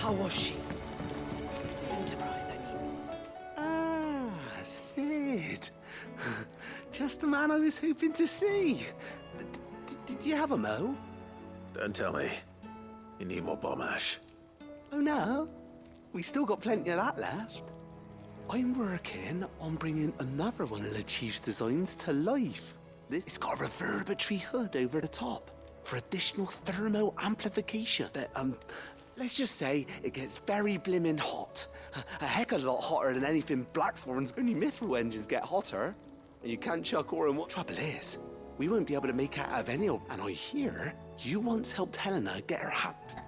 How was she? The Enterprise, I mean. Ah, Sid. Just the man I was hoping to see. Did you have a mo? Don't tell me. You need more bomb ash. Oh no, we still got plenty of that left. I'm working on bringing another one of the Chief's designs to life. It's got a reverberatory hood over the top for additional thermo amplification. But, let's just say it gets very blimmin' hot. A heck of a lot hotter than anything Blackthorne's. Only mithril engines get hotter. And you can't chuck ore in what. Trouble is, we won't be able to make out of any of. And I hear you once helped Helena get her hat.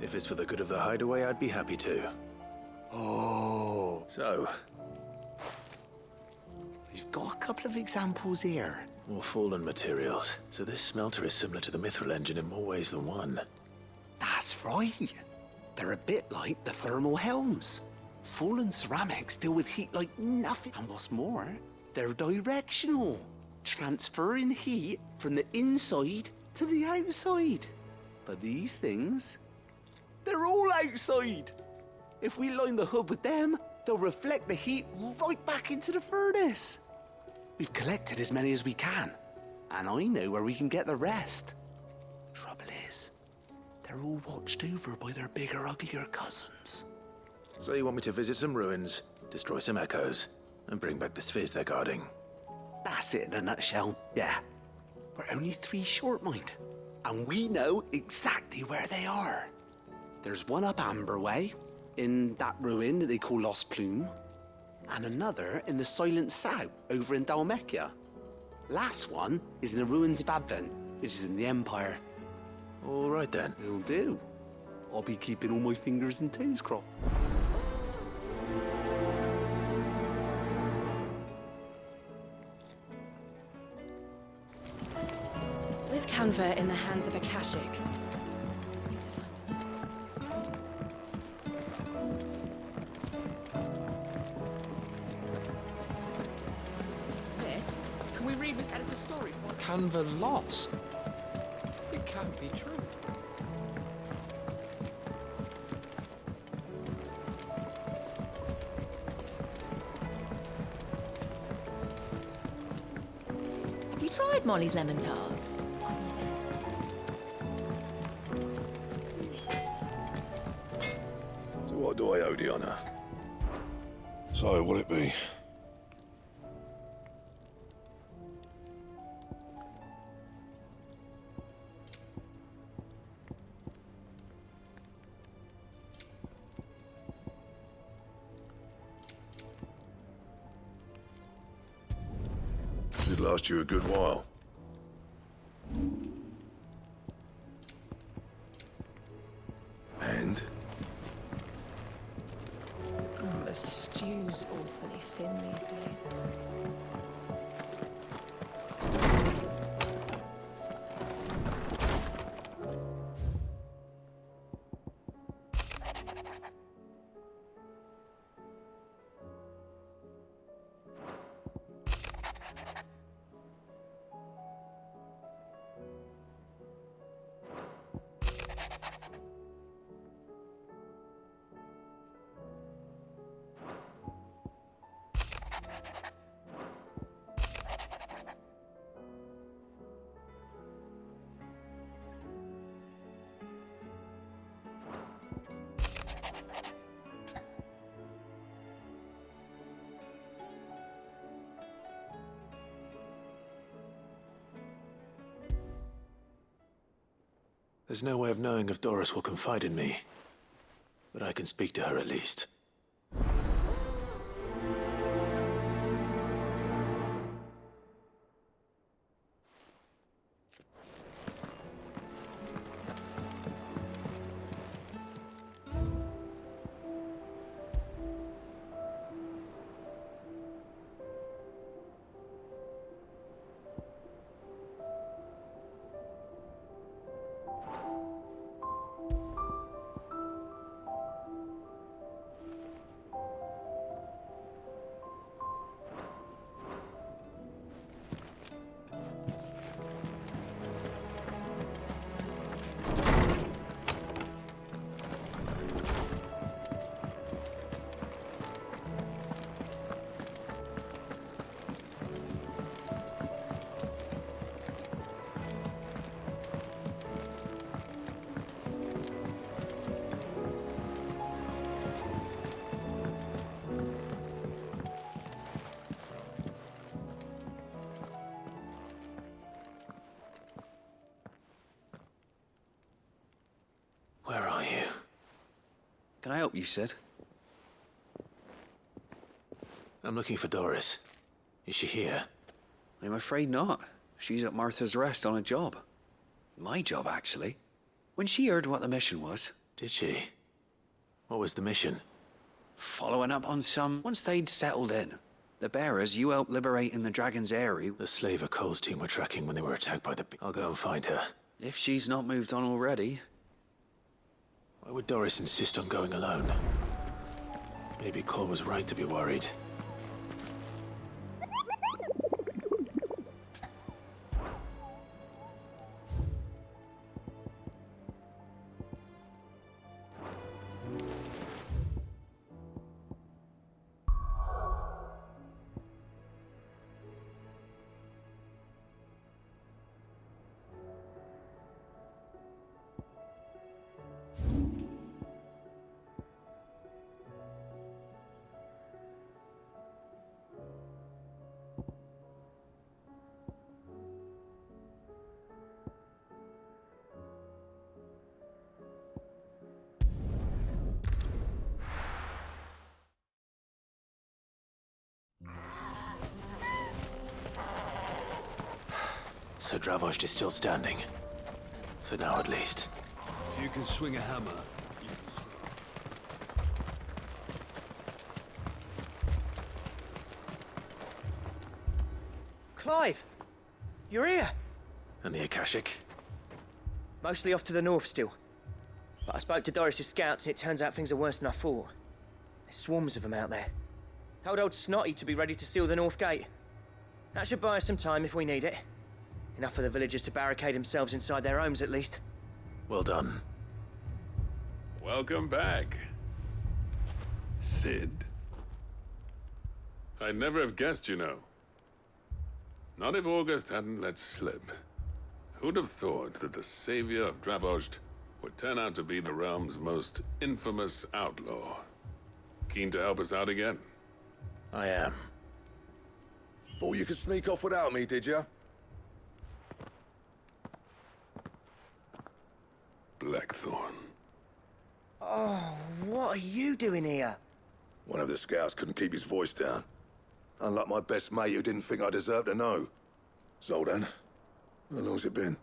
If it's for the good of the hideaway, I'd be happy to. Oh. So, We've got a couple of examples here. more fallen materials. So this smelter is similar to the mithril engine in more ways than one. That's right. They're a bit like the thermal helms. Fallen ceramics deal with heat like nothing. And what's more, they're directional, transferring heat from the inside to the outside. But these things, they're all outside. If we line the hood with them, they'll reflect the heat right back into the furnace. We've collected as many as we can, and I know where we can get the rest. Trouble is, they're all watched over by their bigger, uglier cousins. So you want me to visit some ruins, destroy some echoes, and bring back the spheres they're guarding? That's it in a nutshell, yeah. We're only 3 short, mind, and we know exactly where they are. There's one up Amber Way, in that ruin that they call Lost Plume, and another in the Silent South, over in Dalmekia. Last one is in the ruins of Advent, which is in the Empire. All right then. It'll do. I'll be keeping all my fingers and toes crossed. With Canva in the hands of Akashic, we need to find Miss, can we read Miss Editor's story for us? Canva lost? It can't be true. Have you tried Molly's lemon tarts? So what do I owe the honor? So, what'll it be? Should last you a good while. And? The stew's awfully thin these days. There's no way of knowing if Doris will confide in me. But I can speak to her at least. Can I help you, Sid? I'm looking for Doris. Is she here? I'm afraid not. She's at Martha's Rest on a job. My job, actually. When she heard what the mission was... Did she? What was the mission? Following up on some... Once they'd settled in, the bearers you helped liberate in the Dragon's Eyrie... The slaver Cole's team were tracking when they were attacked by the... I'll go and find her. If she's not moved on already... Why would Doris insist on going alone? Maybe Cole was right to be worried. So Dravost is still standing. For now, at least. If you can swing a hammer, you can swing. Clive! You're here! And the Akashic? Mostly off to the north still. But I spoke to Doris's scouts and it turns out things are worse than I thought. There's swarms of them out there. Told old Snotty to be ready to seal the north gate. That should buy us some time if we need it. Enough for the villagers to barricade themselves inside their homes at least. Well done. Welcome back, Sid. I'd never have guessed, you know. Not if August hadn't let slip. Who'd have thought that the savior of Dravost would turn out to be the realm's most infamous outlaw? Keen to help us out again? I am. Thought you could sneak off without me, did you? Blackthorne. Oh, what are you doing here? One of the scouts couldn't keep his voice down. Unlike my best mate who didn't think I deserved to know. Zoldan, how long's it been?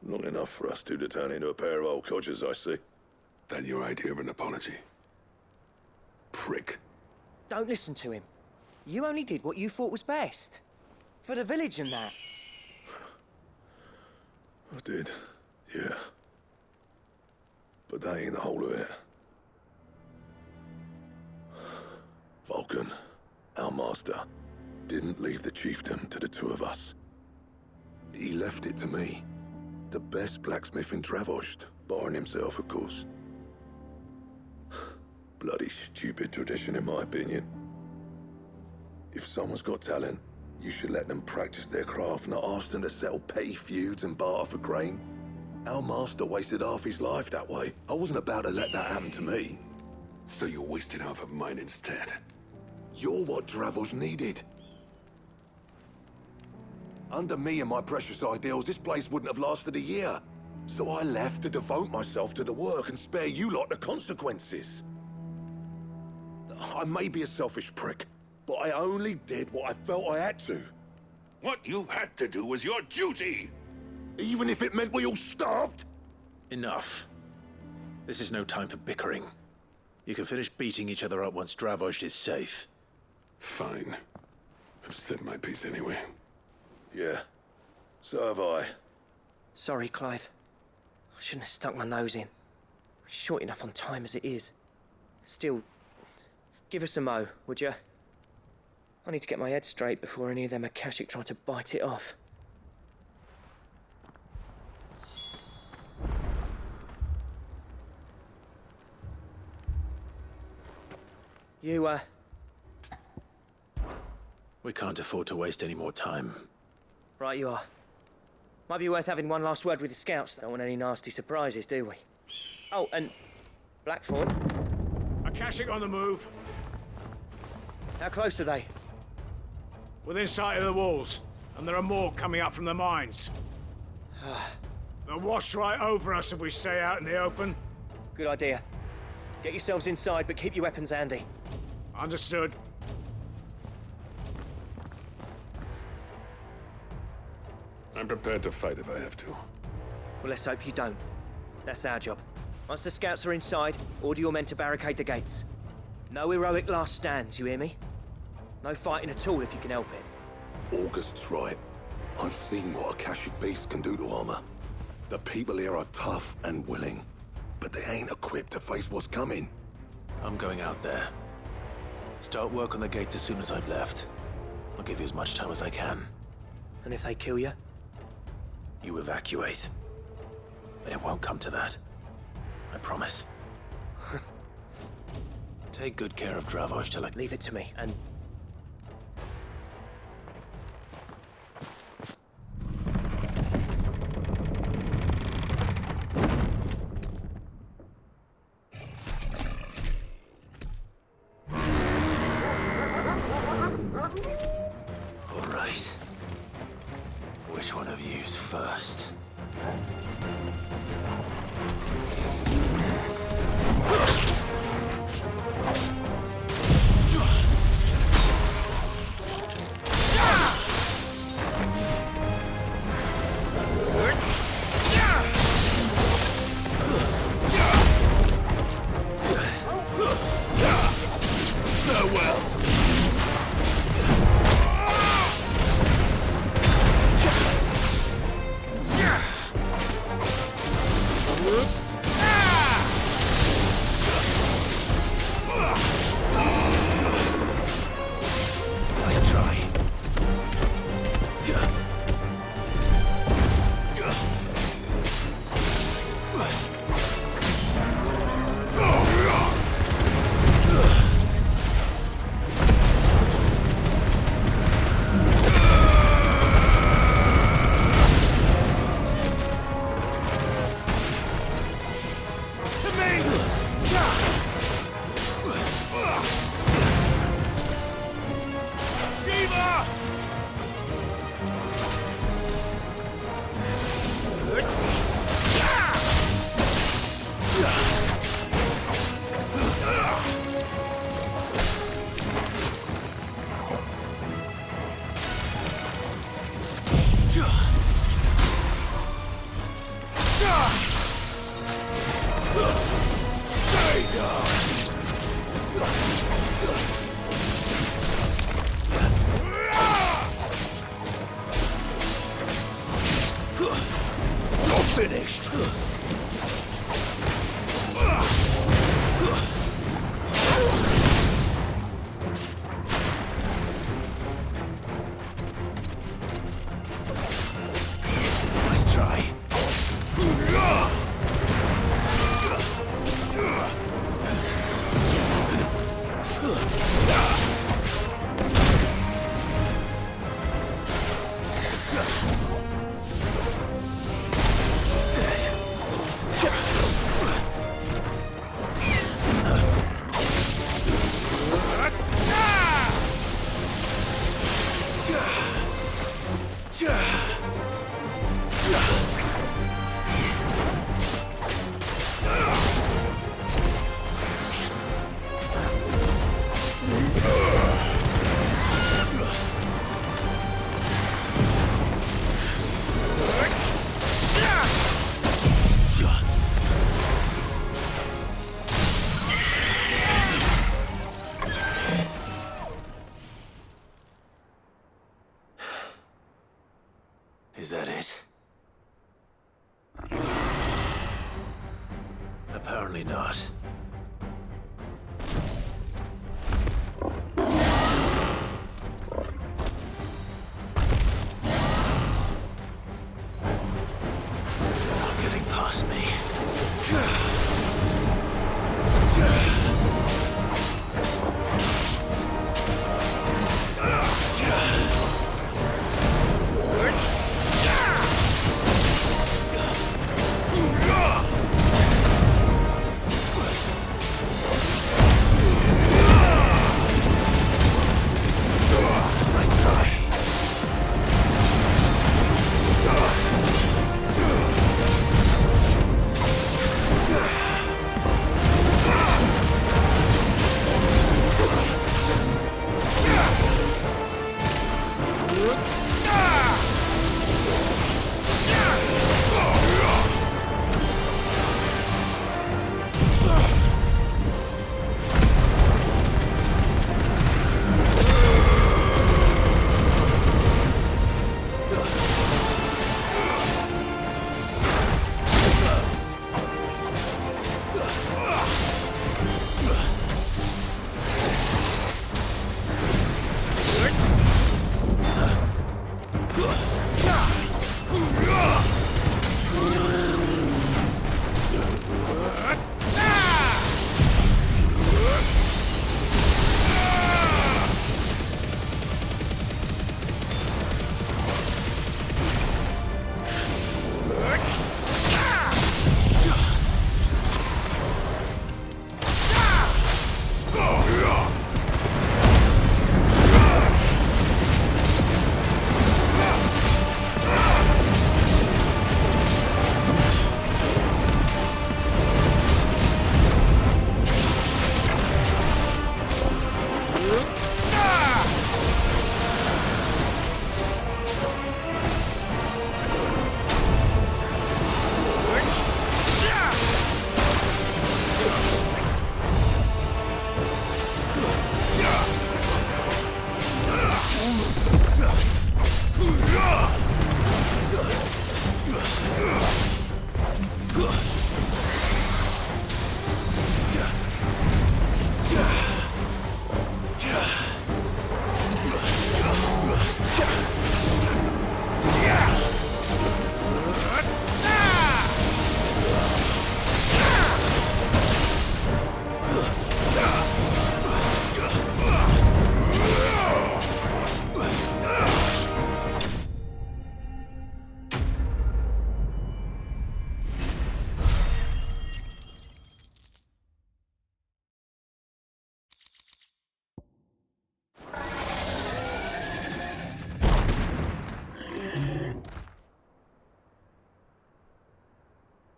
Long enough for us two to turn into a pair of old codgers, I see. That your idea of an apology? Prick. Don't listen to him. You only did what you thought was best. For the village and that. I did, yeah. But that ain't the whole of it. Vulcan, our master, didn't leave the chiefdom to the two of us. He left it to me. The best blacksmith in Dravost, barring himself, of course. Bloody stupid tradition, in my opinion. If someone's got talent, you should let them practice their craft, not ask them to settle petty feuds and barter for grain. Our master wasted half his life that way. I wasn't about to let that happen to me. So you wasted half of mine instead. You're what Dravost needed. Under me and my precious ideals, this place wouldn't have lasted a year. So I left to devote myself to the work and spare you lot the consequences. I may be a selfish prick, but I only did what I felt I had to. What you had to do was your duty! Even if it meant we all starved? Enough. This is no time for bickering. You can finish beating each other up once Dravost is safe. Fine. I've said my piece anyway. Yeah, so have I. Sorry, Clive. I shouldn't have stuck my nose in. We're short enough on time as it is. Still, give us a mo, would you? I need to get my head straight before any of them Akashic try to bite it off. You, We can't afford to waste any more time. Right you are. Might be worth having one last word with the scouts. Don't want any nasty surprises, do we? Oh, and Blackthorne. Akashic on the move. How close are they? Within sight of the walls. And there are more coming up from the mines. They'll wash right over us if we stay out in the open. Good idea. Get yourselves inside, but keep your weapons handy. Understood. I'm prepared to fight if I have to. Well, let's hope you don't. That's our job. Once the scouts are inside, order your men to barricade the gates. No heroic last stands, you hear me? No fighting at all if you can help it. August's right. I've seen what a Akashic beast can do to armor. The people here are tough and willing, but they ain't equipped to face what's coming. I'm going out there. Start work on the gate as soon as I've left. I'll give you as much time as I can. And if they kill you? You evacuate. But it won't come to that. I promise. Take good care of Dravoj till I... Leave it to me, and... All right. Which one of you's first? Nice try. Finished. Nice try. Is that it? Apparently not. They're not getting past me. Yeah.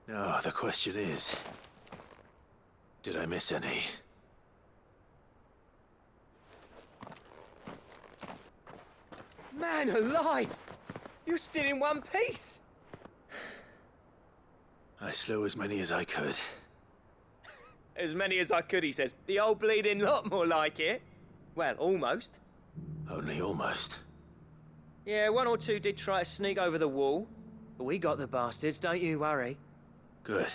No, the question is, did I miss any? Man alive! You're still in one piece! I slew as many as I could. As many as I could, he says. The old bleeding lot, more like it. Well, almost. Only almost. Yeah, one or two did try to sneak over the wall. But we got the bastards, don't you worry. Good.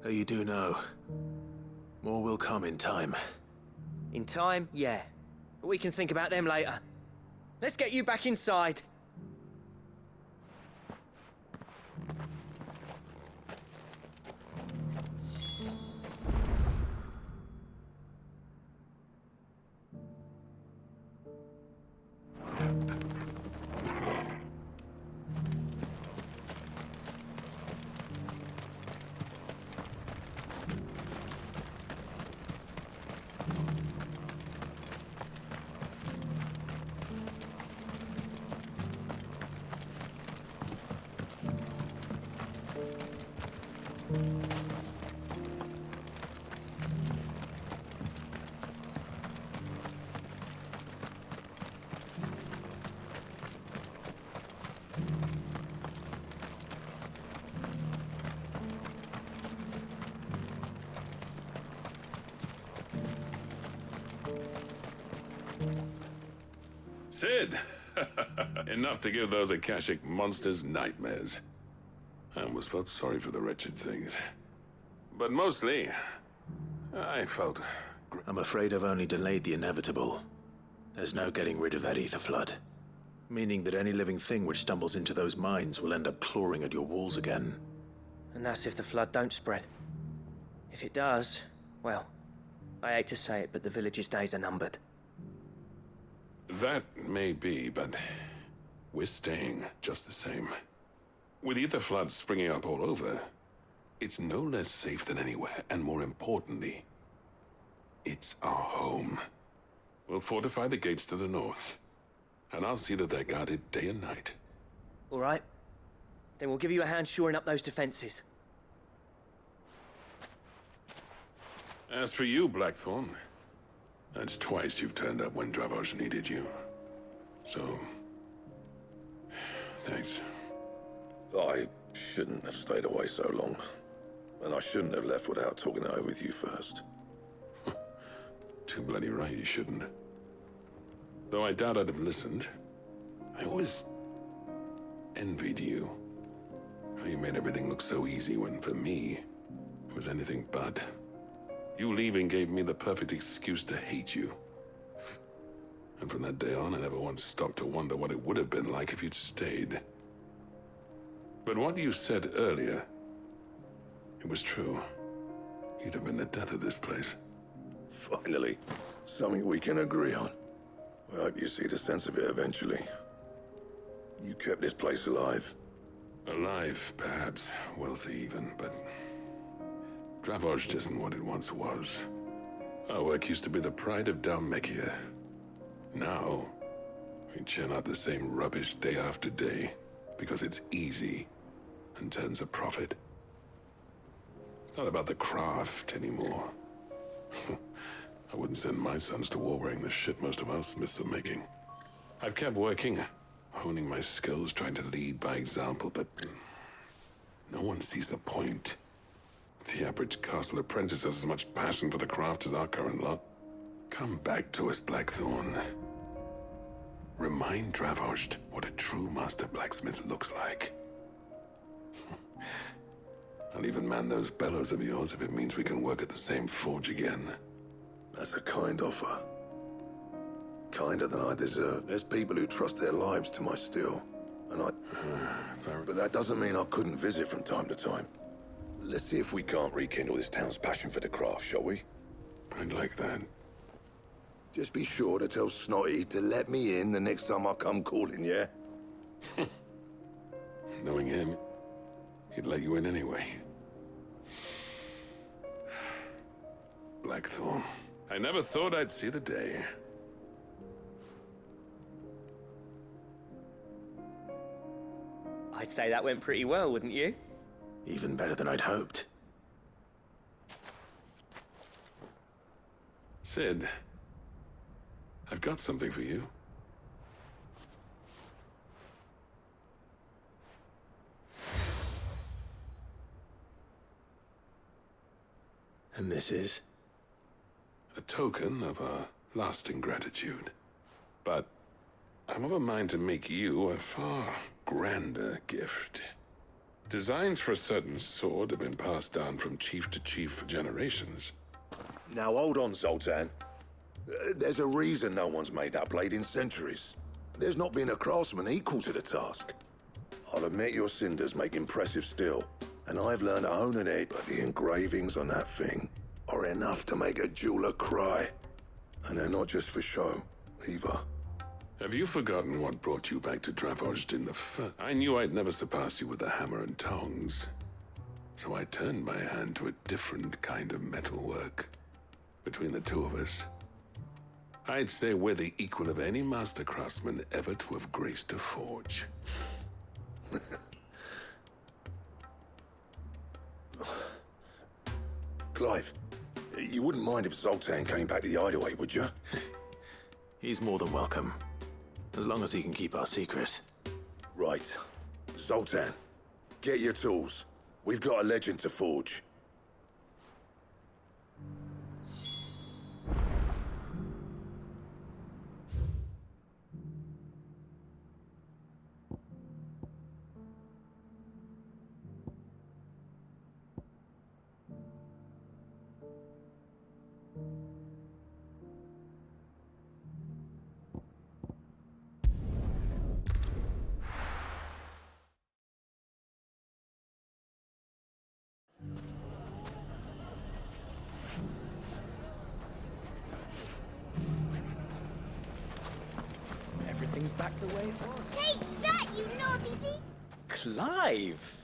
Though you do know, more will come in time. In time, yeah. But we can think about them later. Let's get you back inside. Sid! Enough to give those Akashic monsters nightmares. I almost felt sorry for the wretched things. But mostly, I felt... I'm afraid I've only delayed the inevitable. There's no getting rid of that ether flood. Meaning that any living thing which stumbles into those mines will end up clawing at your walls again. And that's if the flood don't spread. If it does, well, I hate to say it, but the village's days are numbered. That may be, but we're staying just the same. With ether floods springing up all over, it's no less safe than anywhere, and more importantly, it's our home. We'll fortify the gates to the north, and I'll see that they're guarded day and night. All right. Then we'll give you a hand shoring up those defenses. As for you, Blackthorne, that's twice you've turned up when Dravos needed you. So, thanks. I shouldn't have stayed away so long. And I shouldn't have left without talking it over with you first. Too bloody right you shouldn't. Though I doubt I'd have listened. I always envied you. How you made everything look so easy when, for me, it was anything but. You leaving gave me the perfect excuse to hate you. And from that day on, I never once stopped to wonder what it would have been like if you'd stayed. But what you said earlier, it was true. You'd have been the death of this place. Finally, something we can agree on. I hope you see the sense of it eventually. You kept this place alive. Alive, perhaps. Wealthy even, but... Dravos isn't what it once was. Our work used to be the pride of Dalmekia. Now, we churn out the same rubbish day after day, because it's easy and turns a profit. It's not about the craft anymore. I wouldn't send my sons to war wearing the shit most of our smiths are making. I've kept working, honing my skills, trying to lead by example, but no one sees the point. The average castle apprentice has as much passion for the craft as our current lot. Come back to us, Blackthorne. Remind Dravos what a true master blacksmith looks like. I'll even man those bellows of yours if it means we can work at the same forge again. That's a kind offer. Kinder than I deserve. There's people who trust their lives to my steel. And I... But that doesn't mean I couldn't visit from time to time. Let's see if we can't rekindle this town's passion for the craft, shall we? I'd like that. Just be sure to tell Snotty to let me in the next time I come calling, yeah? Knowing him, he'd let you in anyway. Blackthorne. I never thought I'd see the day. I'd say that went pretty well, wouldn't you? Even better than I'd hoped. Sid, I've got something for you. And this is? A token of our lasting gratitude. But I'm of a mind to make you a far grander gift. Designs for a certain sword have been passed down from chief to chief for generations. Now hold on, Zoltan. There's a reason no one's made that blade in centuries. There's not been a craftsman equal to the task. I'll admit your cinders make impressive steel, and I've learned to own an edge, but the engravings on that thing are enough to make a jeweler cry. And they're not just for show, either. Have you forgotten what brought you back to Dravozd in the first? I knew I'd never surpass you with a hammer and tongs. So I turned my hand to a different kind of metalwork. Between the two of us, I'd say we're the equal of any master craftsman ever to have graced a forge. Clive, you wouldn't mind if Zoltan came back to the Hideaway, would you? He's more than welcome. As long as he can keep our secret. Right. Zoltan, get your tools. We've got a legend to forge. Everything's back the way it was. Take that, you naughty thing! Clive!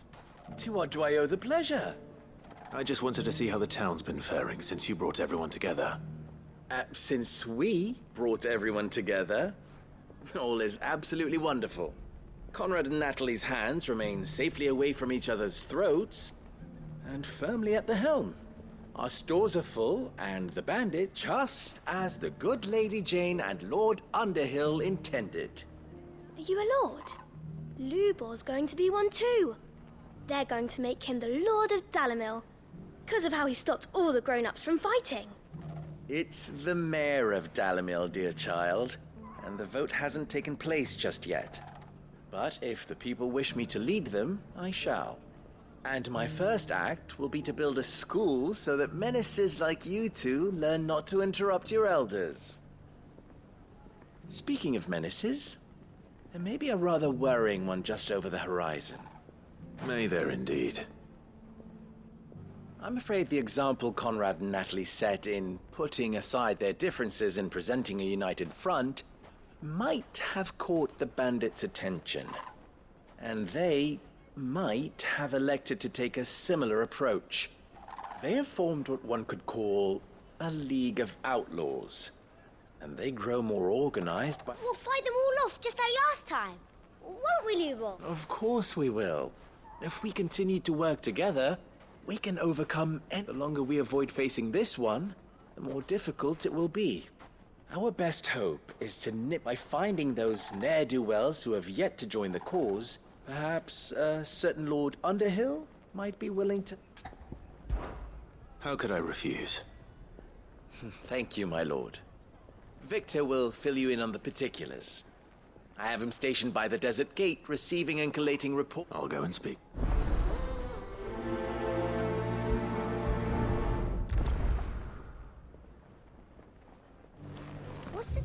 To what do I owe the pleasure? I just wanted to see how the town's been faring since you brought everyone together. Since we brought everyone together, all is absolutely wonderful. Conrad and Natalie's hands remain safely away from each other's throats and firmly at the helm. Our stores are full, and the bandits, just as the good Lady Jane and Lord Underhill intended. Are you a lord? Lubor's going to be one too. They're going to make him the Lord of Dalimil, because of how he stopped all the grown-ups from fighting. It's the mayor of Dalimil, dear child, and the vote hasn't taken place just yet. But if the people wish me to lead them, I shall. And my first act will be to build a school so that menaces like you two learn not to interrupt your elders. Speaking of menaces, there may be a rather worrying one just over the horizon. May there indeed. I'm afraid the example Conrad and Natalie set in putting aside their differences and presenting a united front might have caught the bandits' attention. And they might have elected to take a similar approach. They have formed what one could call a League of Outlaws. And they grow more organized by... We'll fight them all off just like last time. Won't we, Lubor? Of course we will. If we continue to work together, we can overcome any... The longer we avoid facing this one, the more difficult it will be. Our best hope is to nip by finding those ne'er-do-wells who have yet to join the cause. Perhaps a certain Lord Underhill might be willing to... How could I refuse? Thank you, my lord. Victor will fill you in on the particulars. I have him stationed by the Desert Gate, receiving and collating reports. I'll go and speak. What's the...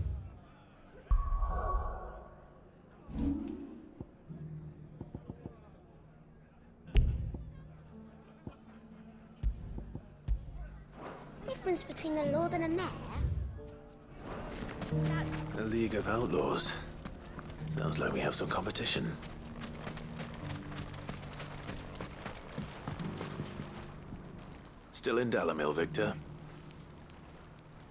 difference between a lord and a mayor? A League of Outlaws. Sounds like we have some competition. Still in Dalimil, Victor?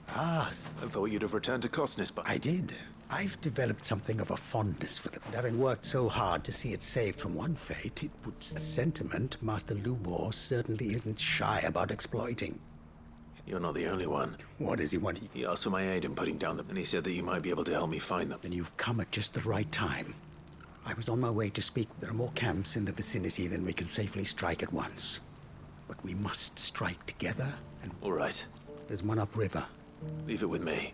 Ah, I thought you'd have returned to Cosnes, but I did. I've developed something of a fondness for them, and having worked so hard to see it saved from one fate, it puts a sentiment Master Lubor certainly isn't shy about exploiting. You're not the only one. What does he want? He asked for my aid in putting down them, and he said that you might be able to help me find them. Then you've come at just the right time. I was on my way to speak. There are more camps in the vicinity than we can safely strike at once. But we must strike together, and... All right. There's one upriver. Leave it with me.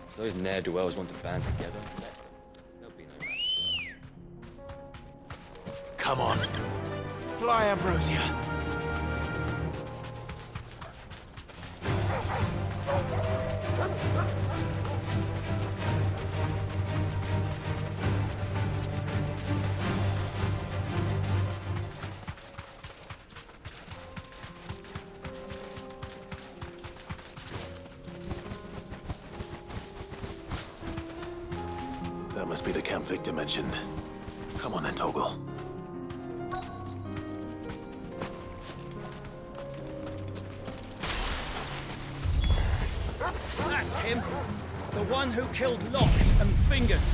If those ne'er-do-wells want to band together, let them. There'll be no match for us. Come on. Fly, Ambrosia. That must be the camp Victor mentioned. Come on then, Toggle. That's him! The one who killed Locke and Fingers!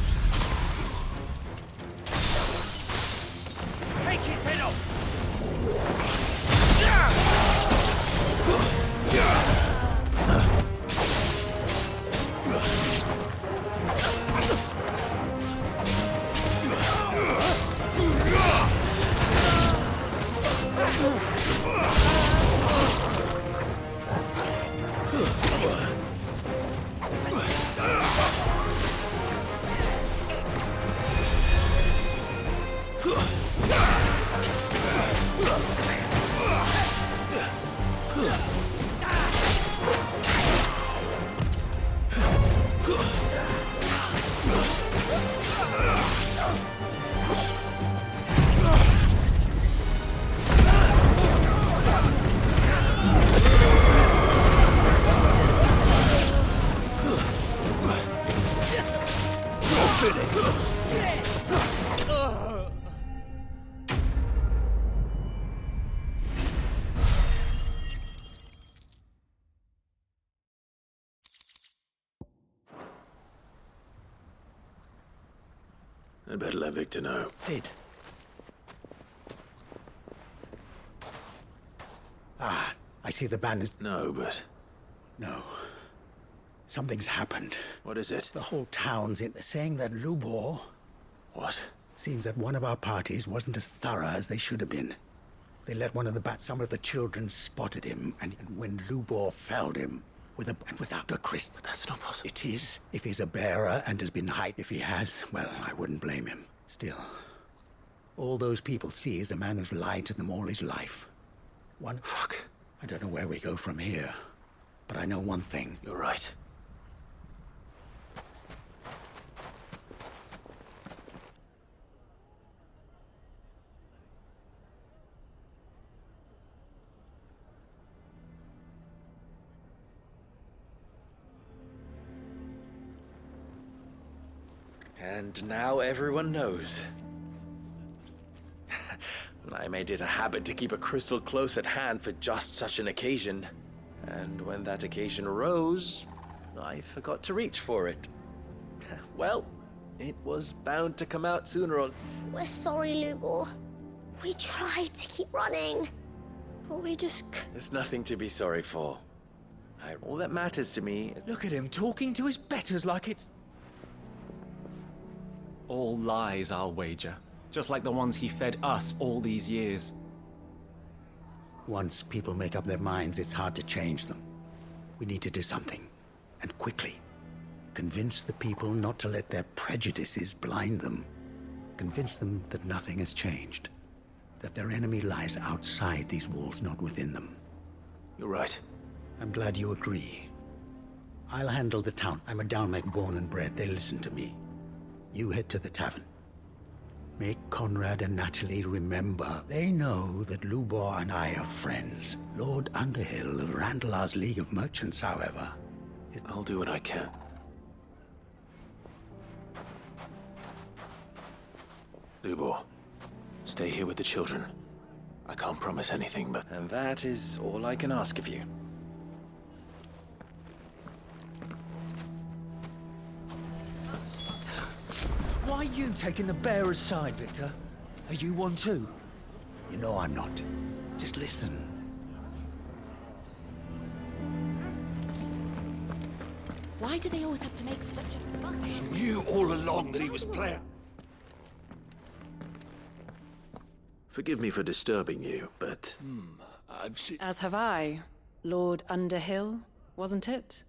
Take his head off! I'd better let Victor know. Sid. Ah, I see the banners. No, but... No. Something's happened. What is it? The whole town's in saying that Lubor... What? Seems that one of our parties wasn't as thorough as they should have been. They let one of the some of the children spotted him, and when Lubor felled him, and without a Christ. But that's not possible. It is, if he's a bearer and has been hiding. If he has, well, I wouldn't blame him. Still, all those people see is a man who's lied to them all his life. Fuck. I don't know where we go from here, but I know one thing. You're right. And now everyone knows. I made it a habit to keep a crystal close at hand for just such an occasion. And when that occasion arose, I forgot to reach for it. Well, it was bound to come out sooner or... We're sorry, Lubor. We tried to keep running, but we just... There's nothing to be sorry for. All that matters to me is... Look at him talking to his betters like it's... All lies, I'll wager. Just like the ones he fed us all these years. Once people make up their minds, it's hard to change them. We need to do something, and quickly. Convince the people not to let their prejudices blind them. Convince them that nothing has changed. That their enemy lies outside these walls, not within them. You're right. I'm glad you agree. I'll handle the town. I'm a Dalmec born and bred. They listen to me. You head to the tavern. Make Conrad and Natalie remember. They know that Lubor and I are friends. Lord Underhill of Randalar's League of Merchants, however, I'll do what I can. Lubor, stay here with the children. I can't promise anything, but... And that is all I can ask of you. Why are you taking the bearer's side, Victor? Are you one too? You know I'm not. Just listen. Why do they always have to make such a fuss? He knew all along that he was playing. Forgive me for disturbing you, but... I've seen... As have I. Lord Underhill, wasn't it?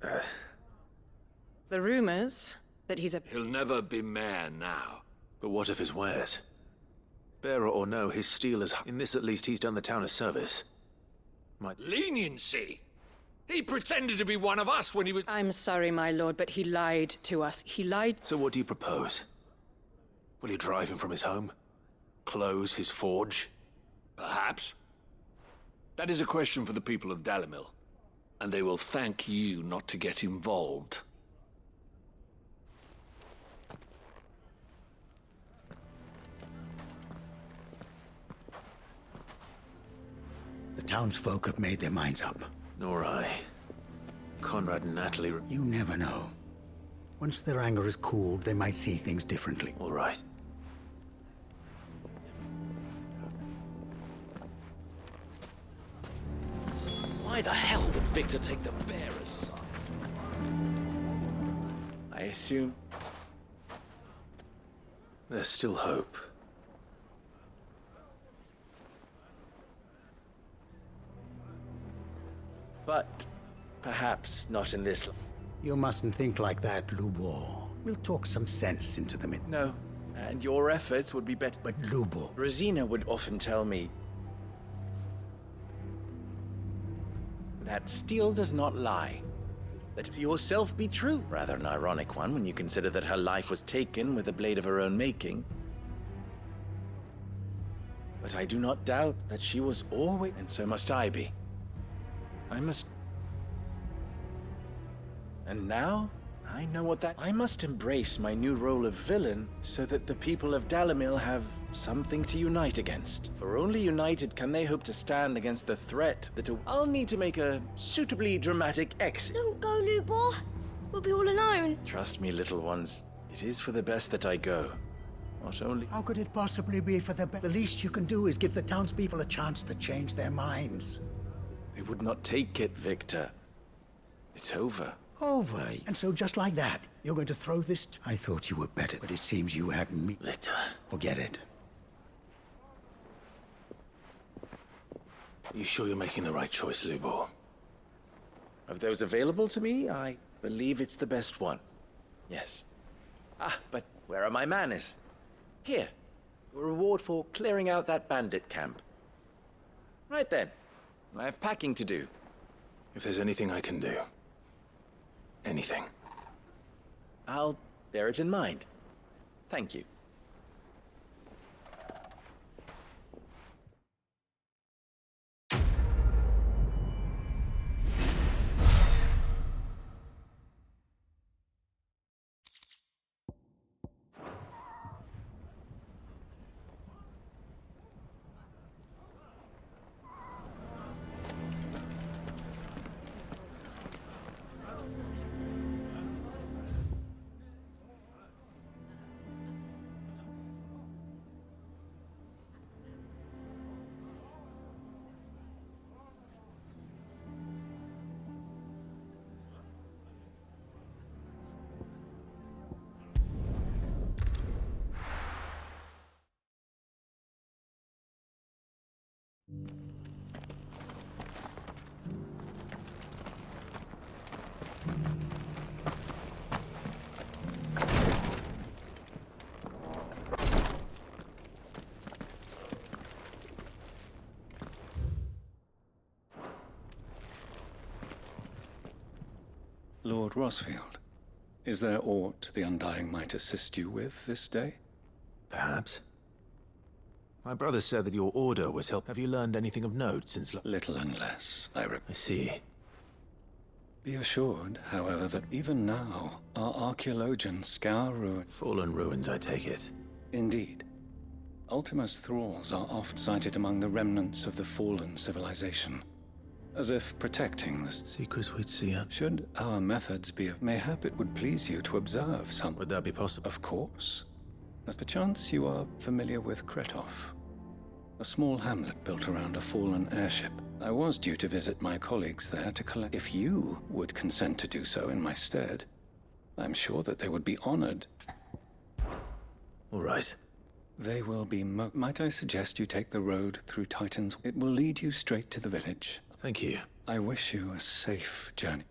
The rumors that he's a... He'll never be mayor now. But what of his wares? Bearer or no, his steel is... In this at least, he's done the town a service. Leniency? He pretended to be one of us when he was... I'm sorry, my lord, but he lied to us. He lied... So what do you propose? Will you drive him from his home? Close his forge? Perhaps. That is a question for the people of Dalimil. And they will thank you not to get involved. The townsfolk have made their minds up. Nor I. Conrad and Natalie... You never know. Once their anger is cooled, they might see things differently. All right. Why the hell would Victor take the bearer's side? I assume... There's still hope. But perhaps not in this... You mustn't think like that, Lubor. We'll talk some sense into the mid... No, and your efforts would be better. But Lubor... Rosina would often tell me that steel does not lie. Let yourself be true. Rather an ironic one when you consider that her life was taken with a blade of her own making. But I do not doubt that she was always... And so must I be. I must... And now, I know what that... I must embrace my new role of villain so that the people of Dalimil have something to unite against. For only united can they hope to stand against the threat that... I'll need to make a suitably dramatic exit. Don't go, Lubor. We'll be all alone. Trust me, little ones. It is for the best that I go. Not only... How could it possibly be for the best? The least you can do is give the townspeople a chance to change their minds. I would not take it, Victor. It's over. Over. And so just like that, you're going to throw this... I thought you were better, but it seems you had me... Victor. Forget it. You sure you're making the right choice, Lubor? Of those available to me, I believe it's the best one. Yes. Ah, but where are my manners? Here. A reward for clearing out that bandit camp. Right then. I have packing to do. If there's anything I can do. Anything. I'll bear it in mind. Thank you. Lord Rosfield, is there aught the Undying might assist you with this day? Perhaps. My brother said that your order was help. Have you learned anything of note since... Little unless, I see. Be assured, however, that even now, our archaeologians scour ruins... Fallen ruins, I take it. Indeed. Ultima's thralls are oft sighted among the remnants of the fallen civilization, as if protecting the secrets we'd see. Should our methods be of mayhap, it would please you to observe some. Would that be possible? Of course. As perchance you are familiar with Kretov, a small hamlet built around a fallen airship. I was due to visit my colleagues there to collect. If you would consent to do so in my stead, I'm sure that they would be honored. All right. They will be Might I suggest you take the road through Titans? It will lead you straight to the village. Thank you. I wish you a safe journey.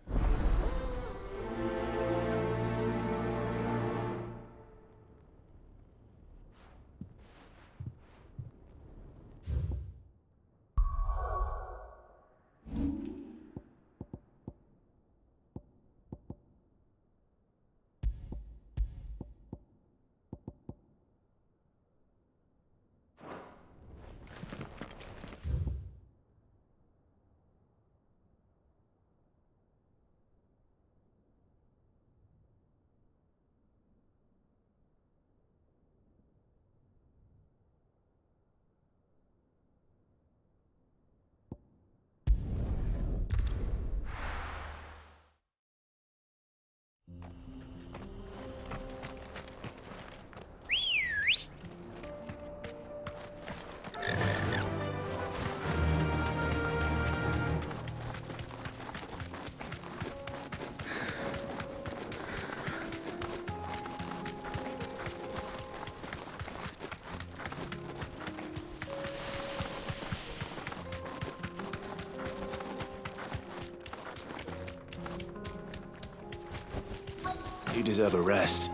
You deserve a rest.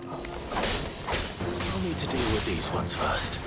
I'll need to deal with these ones first.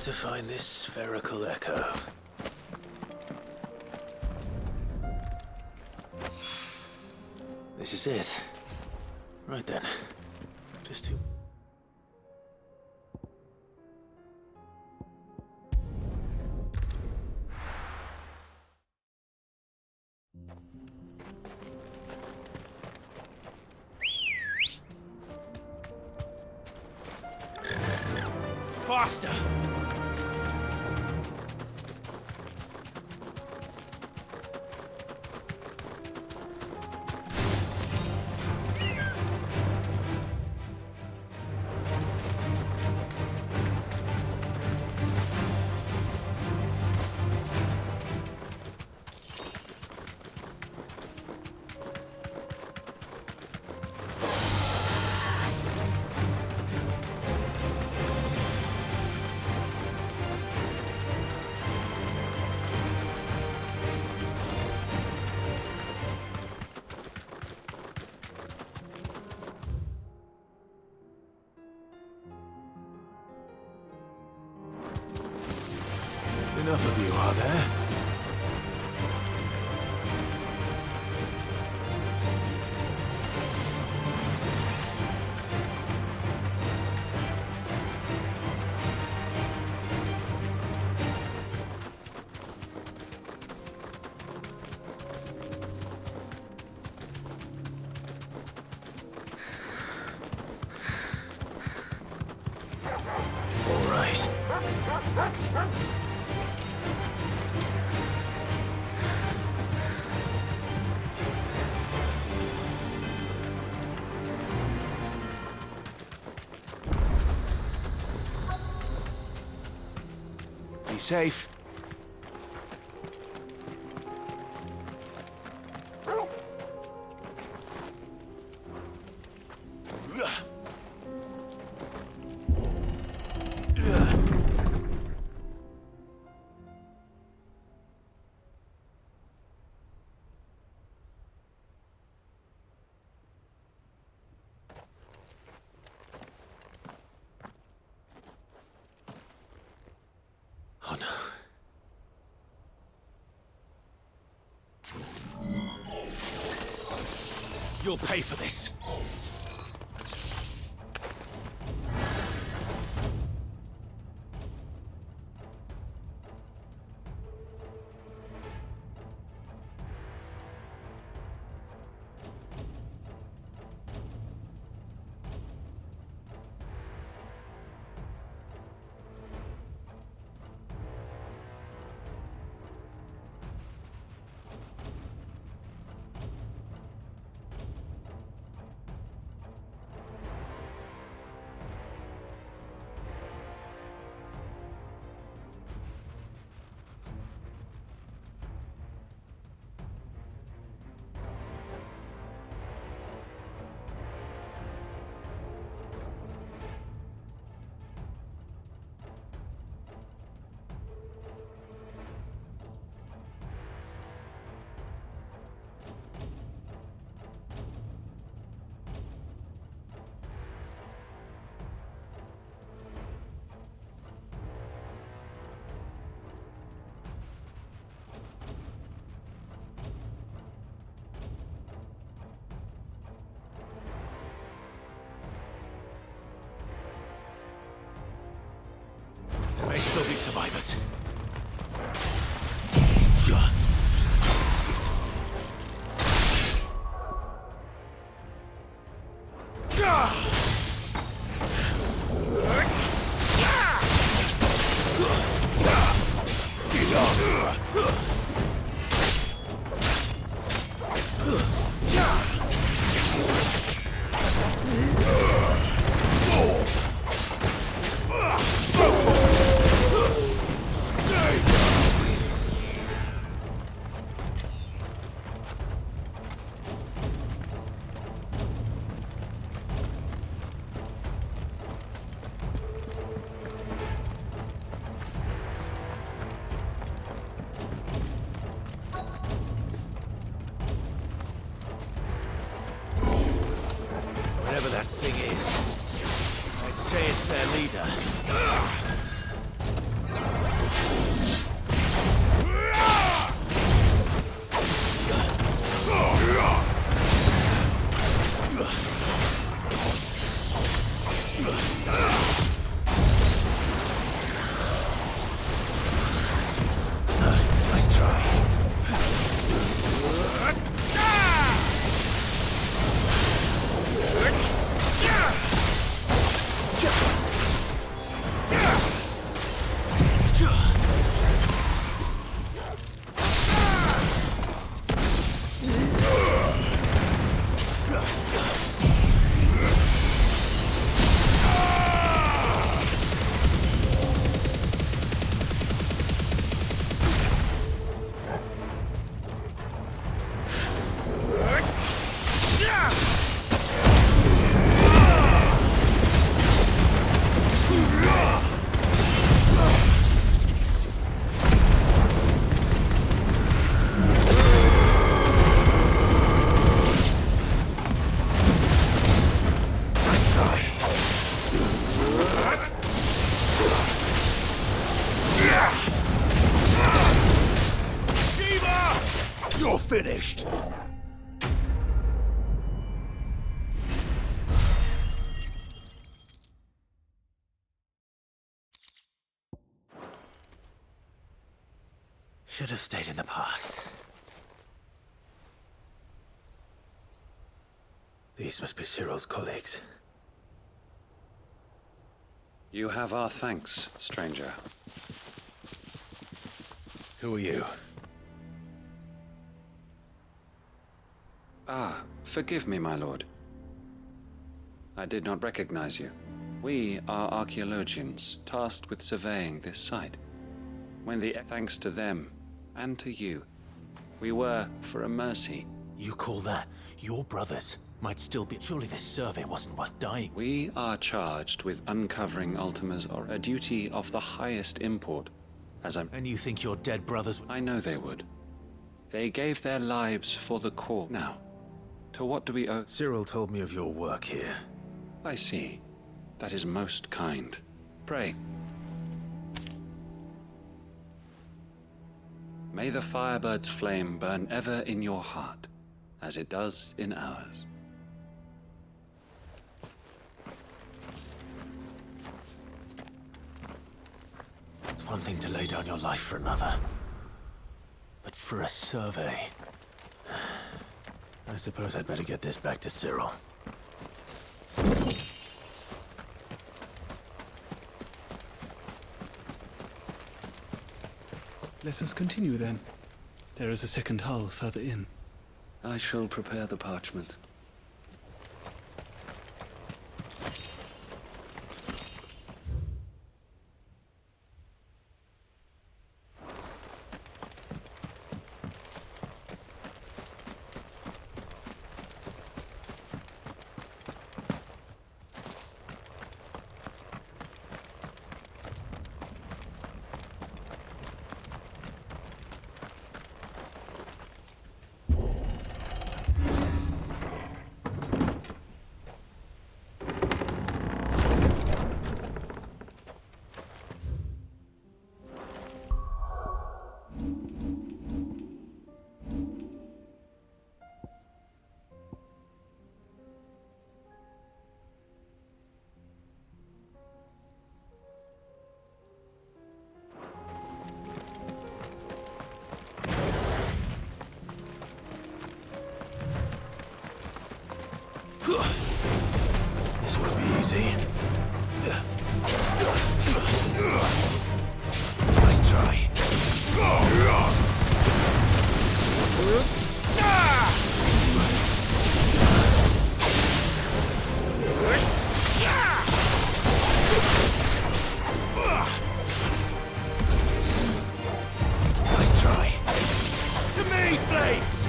To find this spherical echo. This is it. Right then. Just to... Faster! Enough of you, are there? All right. Be safe. Oh no. You'll pay for this. There may still be survivors. Whatever that thing is, I'd say it's their leader. Nice try. You're finished! Should have stayed in the past. These must be Cyril's colleagues. You have our thanks, stranger. Who are you? Ah, forgive me, my lord. I did not recognize you. We are archaeologians, tasked with surveying this site. Thanks to them, and to you, we were for a mercy. You call that? Your brothers might still be... Surely this survey wasn't worth dying. We are charged with uncovering Ultima's or a duty of the highest import, And you think your dead brothers... I know they would. They gave their lives for the cause. Now, to what do we owe... Cyril told me of your work here. I see. That is most kind. Pray. May the Firebird's flame burn ever in your heart, as it does in ours. It's one thing to lay down your life for another, but for a survey... I suppose I'd better get this back to Cyril. Let us continue then. There is a second hull further in. I shall prepare the parchment. This will be easy. Nice try. Nice try. To me, Flames!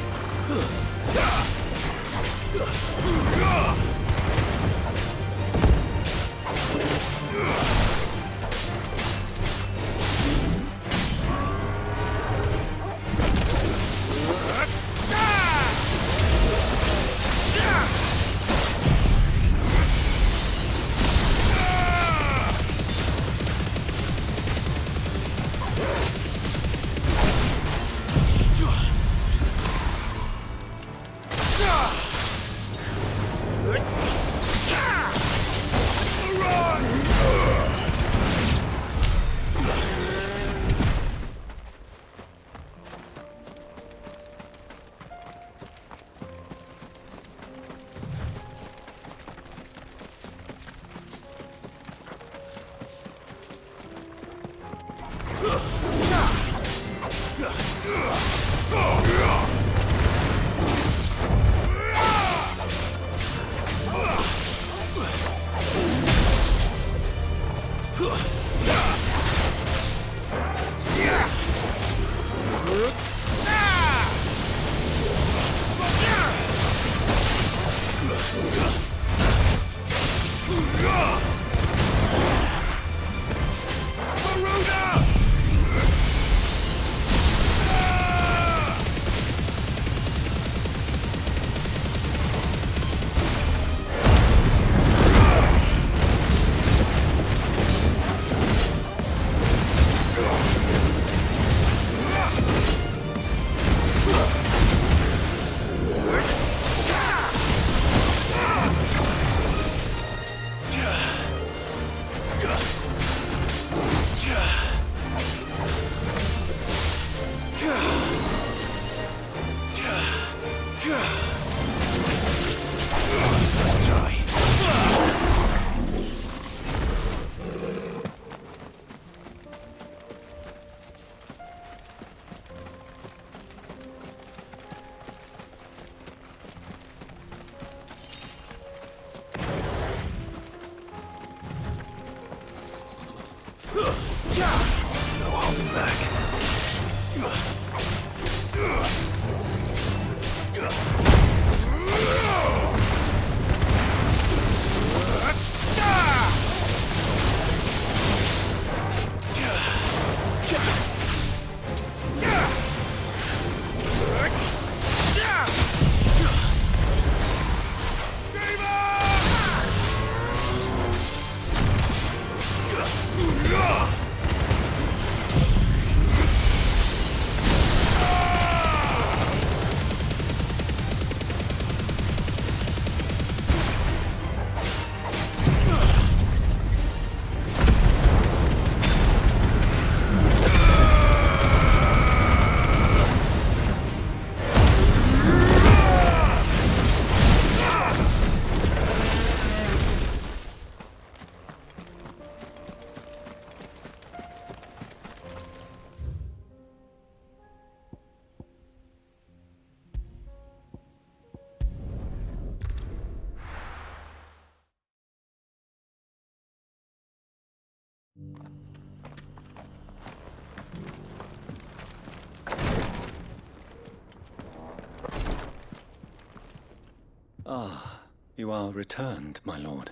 Ah, you are returned, my lord.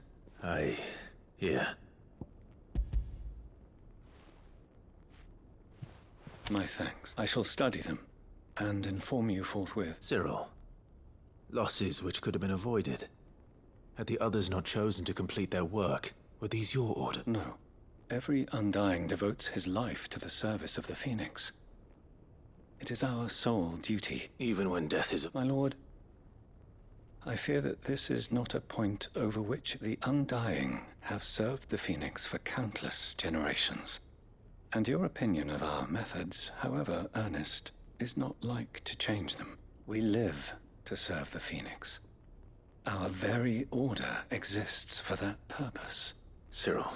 Yeah. My thanks. I shall study them and inform you forthwith. Cyril, losses which could have been avoided. Had the others not chosen to complete their work, were these your order? No. Every Undying devotes his life to the service of the Phoenix. It is our sole duty. Even when death is... My lord, I fear that this is not a point over which the Undying have served the Phoenix for countless generations. And your opinion of our methods, however earnest, is not like to change them. We live to serve the Phoenix. Our very order exists for that purpose. Cyril,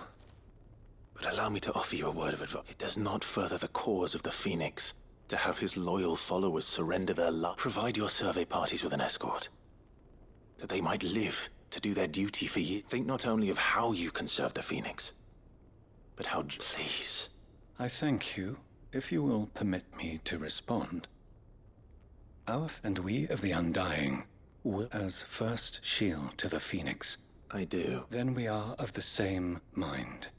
but allow me to offer you a word of advice. It does not further the cause of the Phoenix to have his loyal followers surrender their lives. Provide your survey parties with an escort, that they might live to do their duty for you. Think not only of how you can serve the Phoenix, but how... Please. I thank you, if you will permit me to respond. Our and we of the Undying will as first shield to the Phoenix. I do. Then we are of the same mind.